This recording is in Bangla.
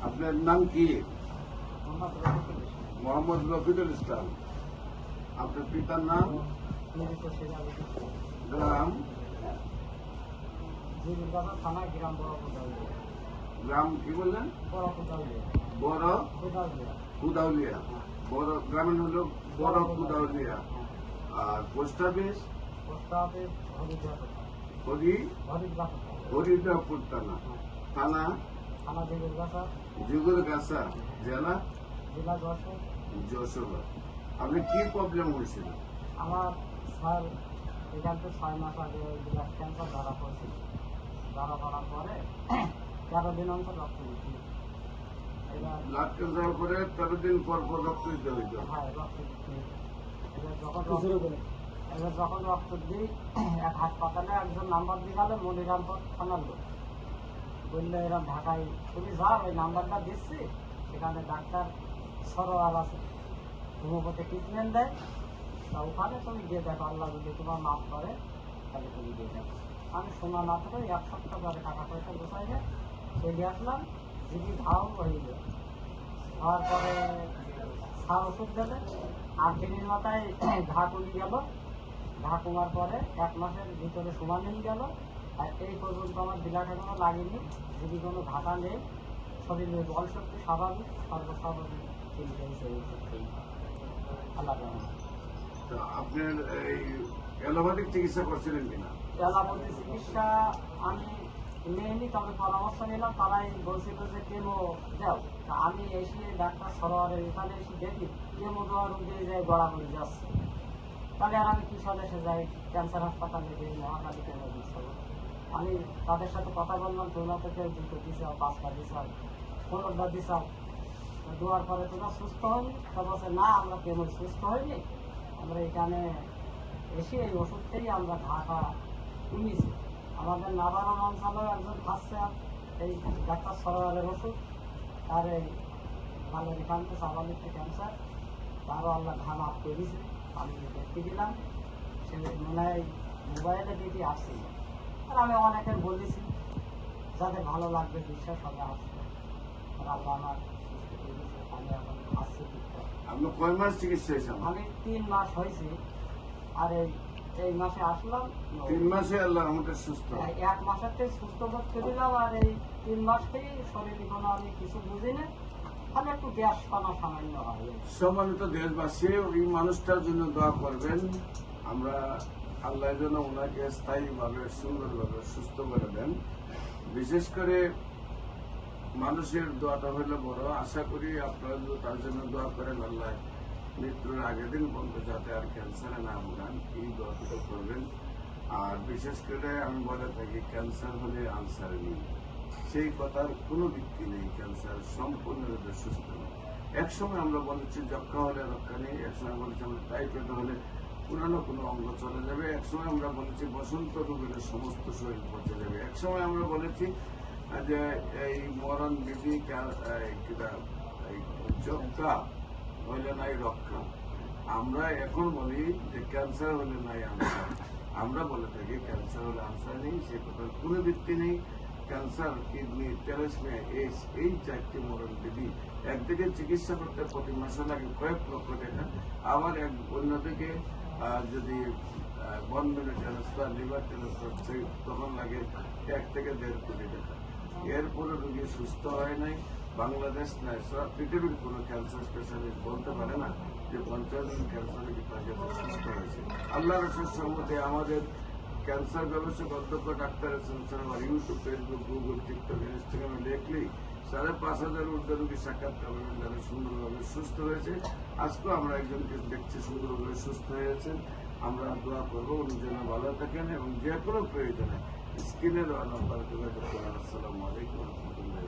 আপনার নাম কি? মোহাম্মদ রফিকুল ইসলাম। আপনার পিতার নাম? গ্রাম? গ্রাম কি বললেন? বড় কুদাউলিয়া। বড় গ্রামের হলো বড় কুদাউলিয়া। আর পোস্ট অফিস? হরিদ্রাপুর থানা। থানা জিগুরগাছা। জেলা যশোর। আপনি কি প্রবলেম হয়েছিল? আমার স্যার এখান থেকে 6 মাস আগে ব্লাড ক্যান্সার ধরা পড়ছিল। ধরা পড়ার পরে 13 দিন অন্তর রক্ত দিচ্ছি। ব্লাড ক্যান্সার করে 13 দিন পর পর রক্ত দিতে হইত। হ্যাঁ, রক্ত দিচ্ছি। এবার যখন রক্ত দিই, এক হাসপাতালে একজন নাম্বার দিয়ে গেল, মনিরামপুর থানার লোক। বললে এরা ঢাকায় তুমি যাও, ওই নাম্বারটা দিচ্ছি, সেখানে ডাক্তার সরোয়ার আছে, হোমিওপ্যাথি ট্রিটমেন্ট দেয়। তা ওখানে তুমি গিয়ে দেখো, আল্লাহ যদি তোমার মাফ করে তাহলে তুমি দিয়ে দেখো। আমি শোনা না থেকে 1 সপ্তাহ পরে টাকা পয়সা গোছাইলে চলে আসলাম। যদি ঘাও হয়ে গেল, হওয়ার পরে স্যার ওষুধ দেবে। 8 দিনের মাথায় ঘা কমে গেল। ঘা কমার পরে 1 মাসের ভিতরে সমান হয়ে গেল। আর এই পর্যন্ত আমার বিলাট এখনো লাগেনি। যদি কোনো ঘাটা নেই, শরীরের বল শক্তি স্বাভাবিক, সর্বস্বাভাবিক চলে যাচ্ছে এই ওষুধ খেয়ে। আল্লাহ আপনার এই অ্যালোপ্যাথিক চিকিৎসা করছিলেন কিনা? অ্যালোপ্যাথি চিকিৎসা আমি নেইনি, তবে পরামর্শ নিলাম। তারাই বলছিল যে কেমো দাও। তা আমি এসে ডাক্তার সরোয়ারের এখানে এসে দেখি কেমো দেওয়া রুগী যায় গড়াগড়ি যাচ্ছে। তাহলে আর আমি কী সদেশে যাই, ক্যান্সার হাসপাতালে যাই, মহাকালী কেমো দিচ্ছে। আমি তাদের সাথে কথা বললাম, তোমরা তো কেউ 2টো দিছাও, 5টা দিছাও, 15টা দিছাও। দেওয়ার পরে তোমরা সুস্থ হয়নি? তা বলছে না, আমরা কেমো সুস্থ হয়নি, আমরা এখানে এসে এই ওষুধ খেয়ে আমরা ঢাকা কমিয়েছি। আমাদের নাবারণ অঞ্চলেও একজন খাচ্ছে এই ডাক্তার সরোয়ারের ওষুধ। আর এই বালের এখানতে স্বাভাবিক ক্যান্সার, তারও আল্লাহ ঘা মাফ করে দিয়েছে। আমি দেখতে দিলাম, সে মনে হয় মোবাইলে দেখি আসছিল। আর আমি অনেকের বলেছি, যাদের ভালো লাগবে বিশ্বাস হবে আসবে। আর আল্লাহ আমার সুস্থ করে দিয়েছে। আমি এখন আসছি ঠিকঠাক। আপনি কয় মাস চিকিৎসা হয়েছেন? আমি 3 মাস হয়েছে। আর এই মাসে আসলাম। 3 মাসে আল্লাহর রহমতে সুস্থ। 1 মাসের থেকে সুস্থ বোধ করিলাম। আর এই 3 মাস থেকে শরীরে কোনো আমি কিছু বুঝি না, আমি একটু গ্যাস পানা সামান্য হয়। সম্মানিত দেশবাসী, ওই মানুষটার জন্য দোয়া করবেন। আমরা আল্লাহ যেন ওনাকে স্থায়ীভাবে সুন্দরভাবে সুস্থ করে দেন। বিশেষ করে মানুষের দোয়াটা হইলে বড়। আশা করি আপনারা যদি তার জন্য দোয়া করেন, আল্লাহ মৃত্যুর আগের দিন পর্যন্ত যাতে আর ক্যান্সারে না ভোগান, এই দোয়াটা করবেন। আর বিশেষ করে আমি বলে থাকি, ক্যান্সার হলে আনসার নেই, সেই কথার কোনো ভিত্তি নেই। ক্যান্সার সম্পূর্ণরূপে সুস্থ নেই। একসময় আমরা বলেছি যক্ষা হলে রক্ষা নেই, একসময় বলেছি আমরা টাইফয়েড হলে পুরানো কোনো অঙ্গ চলে যাবে, একসময় আমরা বলেছি বসন্ত রোগ হলে সমস্ত শরীর পচে যাবে, একসময় আমরা বলেছি যে এই মরণ বিধি এই যক্ষা হইলে নাই রক্ষা। আমরা এখন বলি যে ক্যান্সার হলে নাই আনসার। আমরা বলে থাকি ক্যান্সার হলে আনসার নেই, সে কথার কোনো ভিত্তি নেই। ক্যান্সার, কিডনি, তেলাসমিয়া, এইডস, এই 4টি মরণ বিধি। একদিকে চিকিৎসা করতে প্রতি মাসে লাগে কয়েক লক্ষ টাকা, আবার অন্যদিকে যদি বন মেরু ট্রান্সফার, লিভার ট্রান্সফার, তখন লাগে 1 থেকে 1.5 কোটি টাকা। এরপরে রোগী সুস্থ হয় নাই। বাংলাদেশ নয়, পৃথিবীর কোনো ক্যান্সার স্পেশালিস্ট বলতে পারে না যে 50 জন ক্যান্সার রোগী তার কাছে সুস্থ হয়েছে। আল্লাহ রসুল সম্মতে আমাদের ক্যান্সার গবেষক অধ্যক্ষ ডাক্তার এসেছেন। আমার ইউটিউব, ফেসবুক, গুগল, টিকটক, ইনস্টাগ্রামে দেখলেই 5,500 ঊর্ধ্ব রোগী সাক্ষাৎকার করেন, যারা সুন্দরভাবে সুস্থ হয়েছে। আজকেও আমরা একজনকে দেখছি সুন্দরভাবে সুস্থ হয়েছেন। আমরা দোয়া করবো উনি যেন ভালো থাকেন এবং যে কোনো প্রয়োজনে স্ক্রিনে দেওয়া নাম্বার যোগাযোগ করেন। আসসালামু আলাইকুম রহমতুল্লাহ।